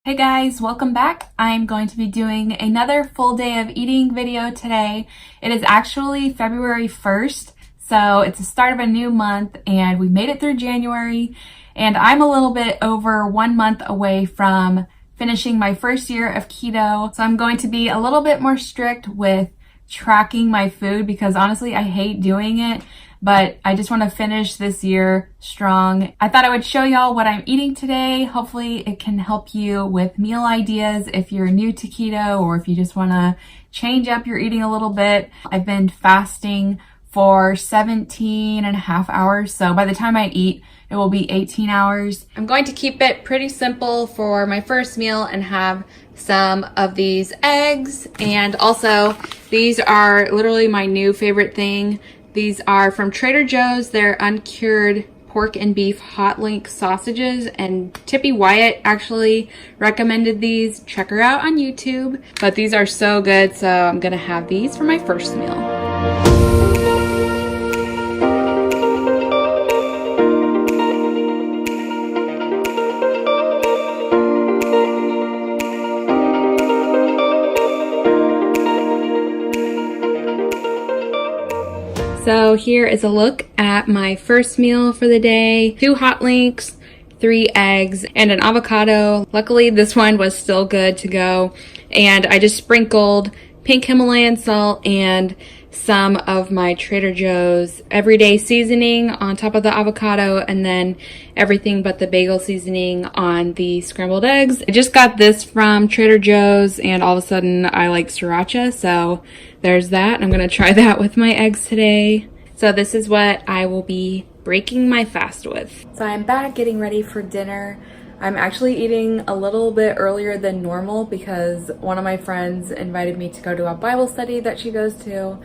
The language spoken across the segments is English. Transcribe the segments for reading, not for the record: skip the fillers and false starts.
Hey guys, welcome back. I'm going to be doing another full day of eating video today. It is actually February 1st, so it's the start of a new month and we made it through January, and I'm a little bit over 1 month away from finishing my first year of keto. So I'm going to be a little bit more strict with tracking my food because honestly I hate doing it, but I just want to finish this year strong. I thought I would show y'all what I'm eating today. Hopefully it can help you with meal ideas if you're new to keto or if you just want to change up your eating a little bit. I've been fasting for 17 and a half hours, so by the time I eat, it will be 18 hours. I'm going to keep it pretty simple for my first meal and have some of these eggs, and also these are literally my new favorite thing. These are from Trader Joe's. They're uncured pork and beef hot link sausages, and Tippy Wyatt actually recommended these. Check her out on YouTube. But these are so good, so I'm gonna have these for my first meal. So here is a look at my first meal for the day. 2 hot links, 3 eggs, and an avocado. Luckily, this one was still good to go. And I just sprinkled pink Himalayan salt and some of my Trader Joe's everyday seasoning on top of the avocado, and then everything but the bagel seasoning on the scrambled eggs. I just got this from Trader Joe's and all of a sudden I like sriracha, so there's that. I'm gonna try that with my eggs today. So this is what I will be breaking my fast with. So I'm back getting ready for dinner. I'm actually eating a little bit earlier than normal because one of my friends invited me to go to a Bible study that she goes to.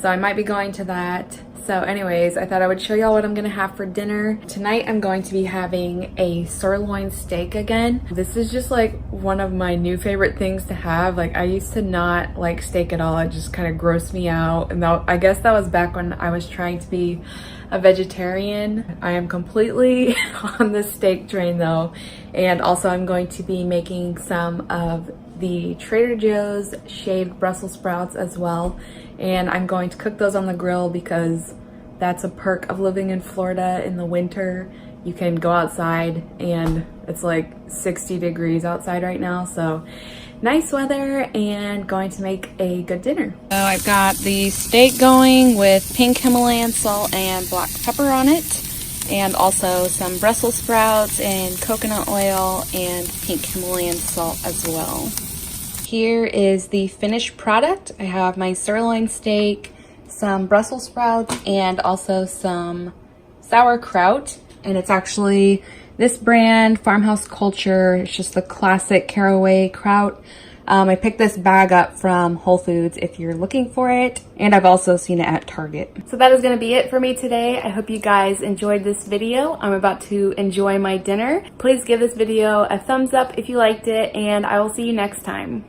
So I might be going to that. So anyways, I thought I would show y'all what I'm gonna have for dinner. Tonight I'm going to be having a sirloin steak again. This is just like one of my new favorite things to have. Like, I used to not like steak at all. It just kind of grossed me out. And I guess that was back when I was trying to be a vegetarian. I am completely on the steak train though. And also I'm going to be making some of the Trader Joe's shaved Brussels sprouts as well. And I'm going to cook those on the grill because that's a perk of living in Florida in the winter. You can go outside and it's like 60 degrees outside right now, so nice weather and going to make a good dinner. So I've got the steak going with pink Himalayan salt and black pepper on it, and also some Brussels sprouts and coconut oil and pink Himalayan salt as well. Here is the finished product. I have my sirloin steak, some Brussels sprouts, and also some sauerkraut. And it's actually this brand, Farmhouse Culture. It's just the classic caraway kraut. I picked this bag up from Whole Foods if you're looking for it, and I've also seen it at Target. So that is going to be it for me today. I hope you guys enjoyed this video. I'm about to enjoy my dinner. Please give this video a thumbs up if you liked it, and I will see you next time.